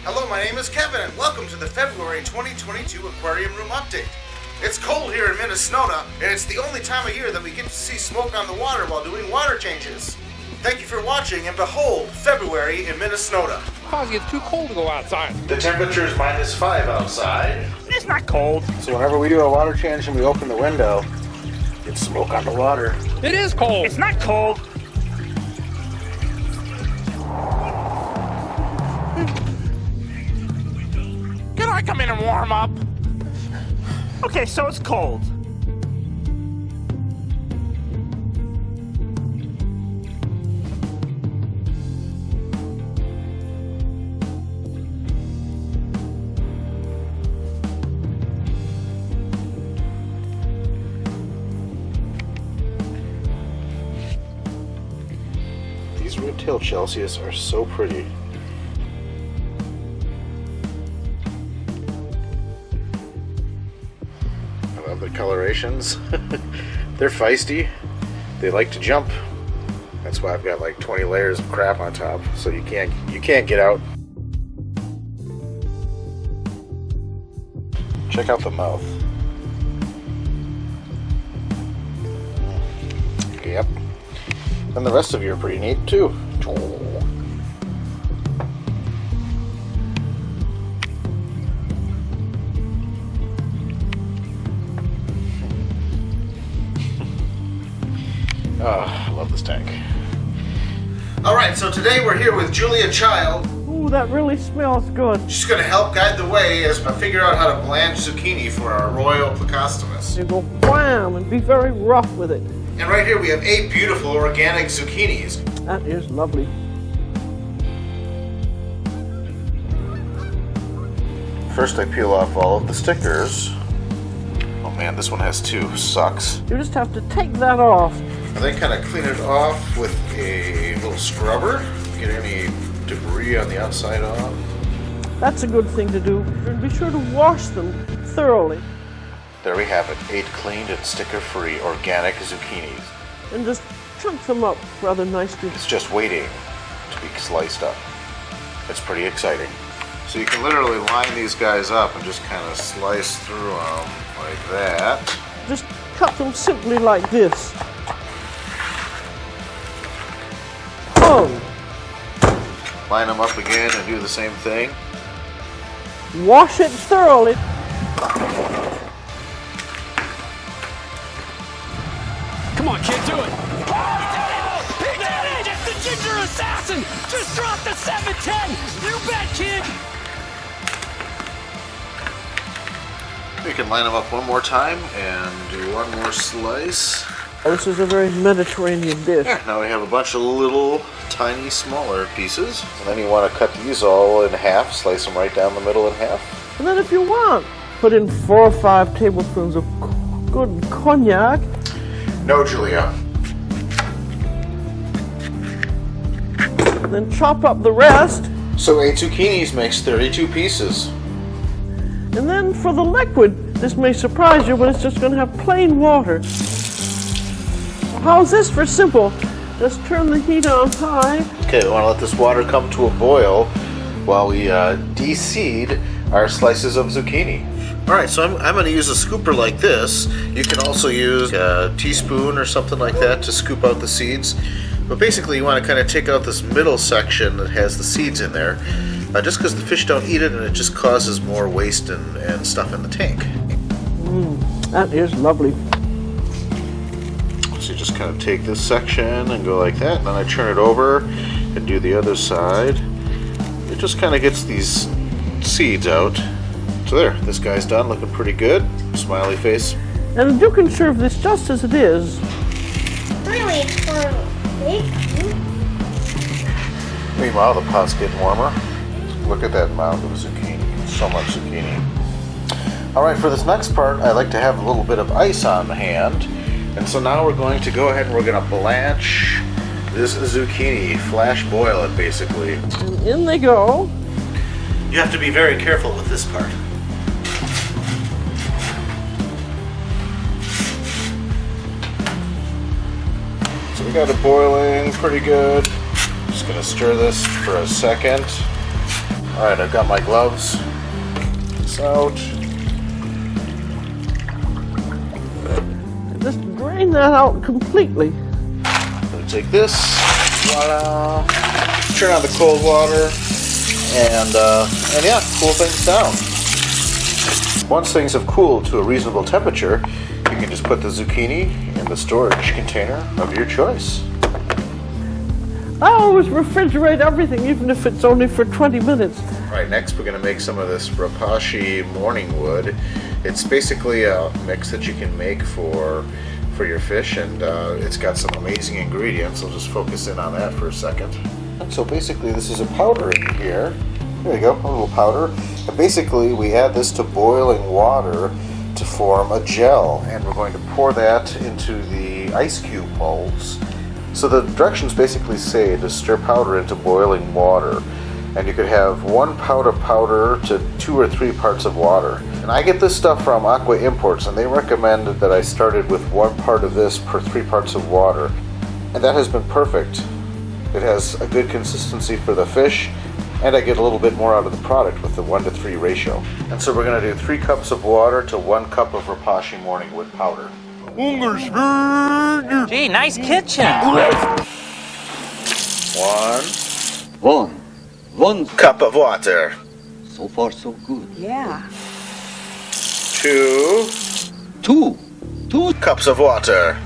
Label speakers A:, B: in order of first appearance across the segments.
A: Hello, my name is Kevin, and welcome to the February 2022 Aquarium Room Update. It's cold here in Minne-snow-da, and it's the only time of year that we get to see smoke on the water while doing water changes. Thank you for watching, and behold, February in Minne-snow-da.
B: Because it's too cold to go outside.
A: The temperature is -5 outside.
B: It's not cold.
A: So whenever we do a water change and we open the window, it's smoke on the water.
B: It is cold. It's not cold. Can I come in and warm up? Okay, so it's cold.
A: These red-tailed Celsius are so pretty. I love the colorations. They're feisty. They like to jump. That's why I've got like 20 layers of crap on top, so you can't get out. Check out the mouth. Yep. And the rest of you are pretty neat too. Oh, I love this tank. Alright, so today we're here with Julia Child.
C: Ooh, that really smells good.
A: She's going to help guide the way as I figure out how to blanch zucchini for our Royal Plecostomus.
C: You go wham and be very rough with it.
A: And right here we have 8 beautiful organic zucchinis.
C: That is lovely.
A: First I peel off all of the stickers. Oh man, this one has 2. Sucks.
C: You just have to take that off.
A: And then kind of clean it off with a little scrubber. Get any debris on the outside off.
C: That's a good thing to do. And be sure to wash them thoroughly.
A: There we have it. 8 cleaned and sticker-free organic zucchinis.
C: And just chunk them up rather nicely.
A: It's just waiting to be sliced up. It's pretty exciting. So you can literally line these guys up and just kind of slice through them like that.
C: Just cut them simply like this. Oh!
A: Line them up again and do the same thing.
C: Wash it thoroughly.
B: Come on, kid, do it. Oh, he did it! It's the ginger assassin! Just drop the 710! You bet, kid!
A: You can line them up one more time and do one more slice.
C: This is a very Mediterranean dish.
A: Yeah, now we have a bunch of little, tiny, smaller pieces. And then you want to cut these all in half, slice them right down the middle in half.
C: And then if you want, put in 4 or 5 tablespoons of good cognac.
A: No, Julia.
C: Then chop up the rest.
A: So 8 zucchinis makes 32 pieces.
C: And then for the liquid, this may surprise you, but it's just going to have plain water. How's this for simple? Just turn the heat on high.
A: Okay, we want to let this water come to a boil while we de-seed our slices of zucchini. Alright, so I'm going to use a scooper like this. You can also use a teaspoon or something like that to scoop out the seeds. But basically you want to kind of take out this middle section that has the seeds in there. Just because the fish don't eat it and it just causes more waste and stuff in the tank.
C: That is lovely.
A: So you just kind of take this section and go like that, and then I turn it over and do the other side. It just kind of gets these seeds out. So there, this guy's done, looking pretty good. Smiley face.
C: And you can serve this just as it is.
D: Really, it's for big.
A: Meanwhile, the pot's getting warmer. Look at that mound of zucchini. So much zucchini. Alright, for this next part, I like to have a little bit of ice on hand. And so now we're going to go ahead and we're going to blanch this zucchini. Flash boil it, basically.
C: And in they go.
A: You have to be very careful with this part. So we got it boiling pretty good. Just gonna stir this for a second. Alright, I've got my gloves. This out.
C: Just drain that out completely.
A: I'm gonna take this, voila, turn on the cold water, and yeah, cool things down. Once things have cooled to a reasonable temperature, you can just put the zucchini in the storage container of your choice.
C: I always refrigerate everything, even if it's only for 20 minutes.
A: Alright, next we're going to make some of this rapashi morning wood. It's basically a mix that you can make for your fish, and it's got some amazing ingredients. I'll just focus in on that for a second. So basically this is a powder in here. There you go, a little powder. And basically we add this to boiling water to form a gel, and we're going to pour that into the ice cube molds. So the directions basically say to stir powder into boiling water, and you could have 1 pound of powder to 2 or 3 parts of water. And I get this stuff from Aqua Imports, and they recommended that I started with 1 part of this per 3 parts of water, and that has been perfect. It has a good consistency for the fish, and I get a little bit more out of the product with the 1-to-3 ratio. And so we're going to do 3 cups of water to 1 cup of rapashi morning wood powder.
E: Gee, nice kitchen.
A: 1 cup of water.
F: So far, so good.
G: Yeah.
A: 2
F: Two
A: cups of water.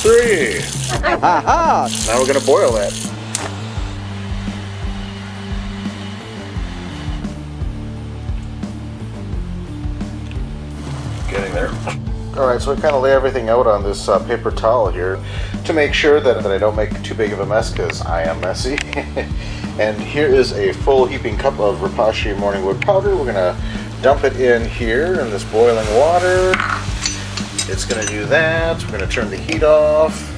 A: 3.
F: Aha!
A: Now we're going to boil that. Getting there. Alright, so I kind of lay everything out on this paper towel here to make sure that I don't make too big of a mess, because I am messy. And here is a full heaping cup of rapashi morning wood powder. We're going to dump it in here in this boiling water. It's going to do that. We're going to turn the heat off.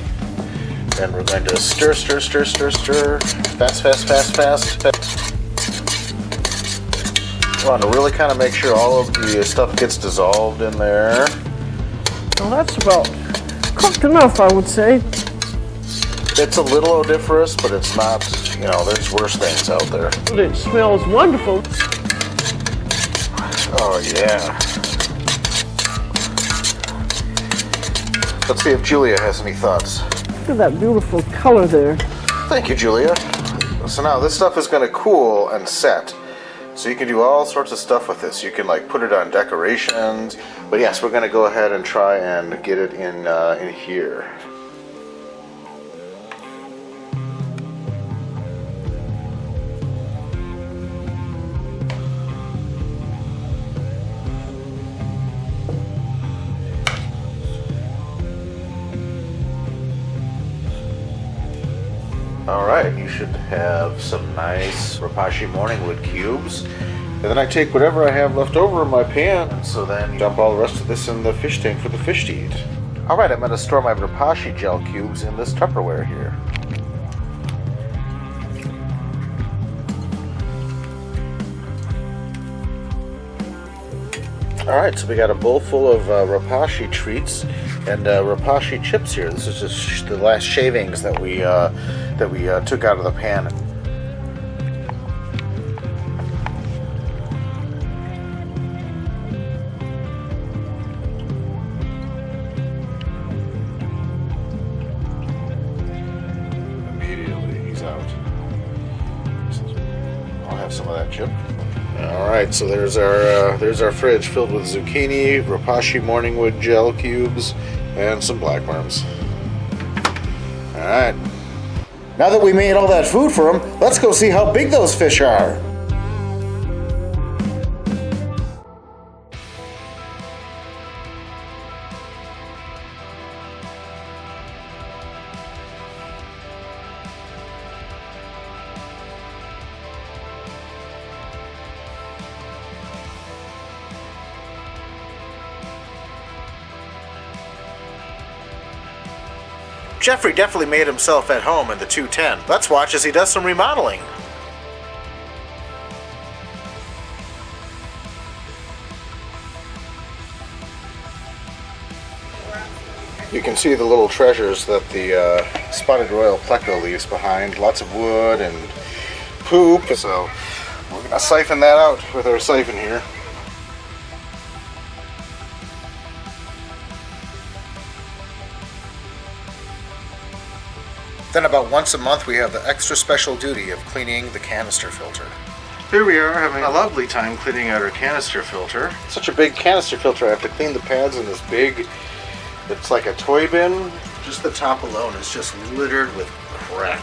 A: And we're going to stir, stir, stir, stir, stir. Fast, fast, fast, fast, fast. We want to really kind of make sure all of the stuff gets dissolved in there.
C: Well, that's about cooked enough, I would say.
A: It's a little odoriferous, but it's not, there's worse things out there.
C: It smells wonderful.
A: Oh, yeah. Let's see if Julia has any thoughts.
C: Look at that beautiful color there.
A: Thank you, Julia. So now this stuff is going to cool and set. So you can do all sorts of stuff with this. You can put it on decorations. But yes, we're going to go ahead and try and get it in here. Alright, you should have some nice rapashi morning wood cubes. And then I take whatever I have left over in my pan, so then dump all the rest of this in the fish tank for the fish to eat. Alright, I'm going to store my rapashi gel cubes in this Tupperware here. Alright, so we got a bowl full of rapashi treats and rapashi chips here. This is just the last shavings that we took out of the pan. Immediately, he's out. I'll have some of that chip. Alright, so there's our fridge filled with zucchini, rapashi morning wood gel cubes, and some blackworms. Alright. Now that we made all that food for them, let's go see how big those fish are. Jeffrey definitely made himself at home in the 210. Let's watch as he does some remodeling. You can see the little treasures that the spotted royal pleco leaves behind. Lots of wood and poop, so we're gonna siphon that out with our siphon here. Then about once a month we have the extra special duty of cleaning the canister filter. Here we are having a lovely time cleaning out our canister filter. Such a big canister filter, I have to clean the pads in this big, it's like a toy bin. Just the top alone is just littered with crap.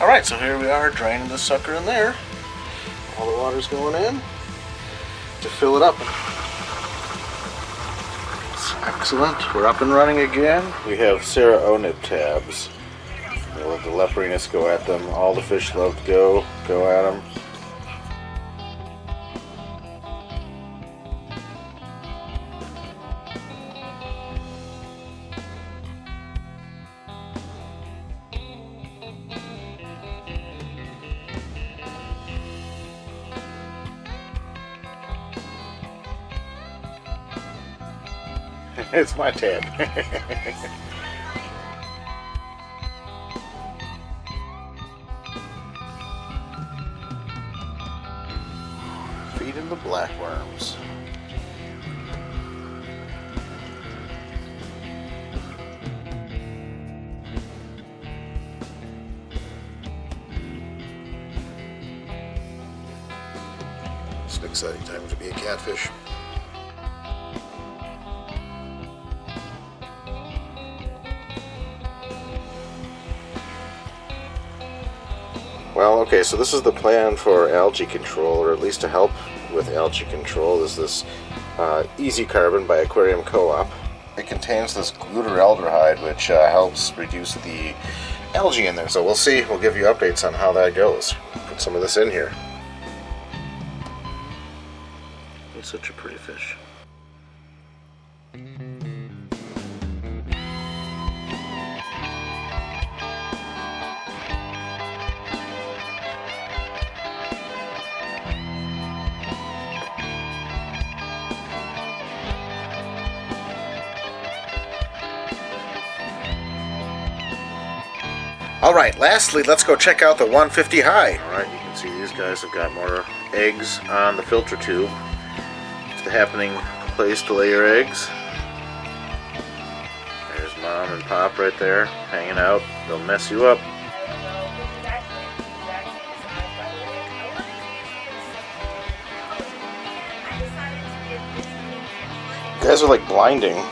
A: Alright, so here we are draining this sucker in there. All the water's going in to fill it up. It's excellent. We're up and running again. We have Sarah O-nib tabs. They let the leopardiness go at them. All the fish love to go at them. It's my tab. Feeding the blackworms. It's an exciting time to be a catfish. Well, okay, so this is the plan for algae control, or at least to help with algae control, is this Easy Carbon by Aquarium Co-op. It contains this glutaraldehyde, which helps reduce the algae in there. So we'll see, we'll give you updates on how that goes. Put some of this in here. He's such a pretty fish. Alright, lastly, let's go check out the 150 high. Alright, you can see these guys have got more eggs on the filter tube. It's the happening place to lay your eggs. There's Mom and Pop right there, hanging out. They'll mess you up. You guys are like blinding.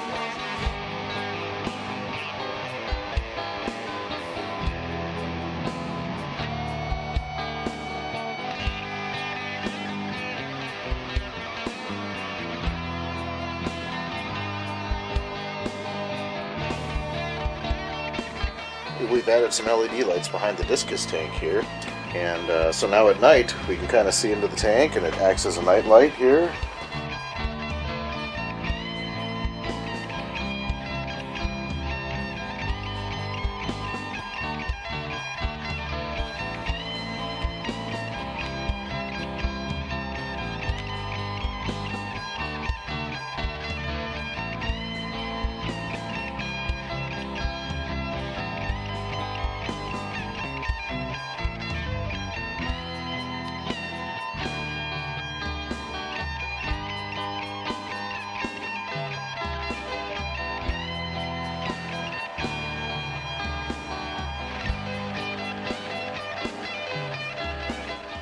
A: We've added some LED lights behind the discus tank here, and so now at night we can kind of see into the tank, and it acts as a night light here.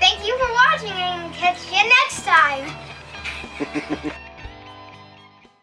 D: Thank you for watching and catch you next time.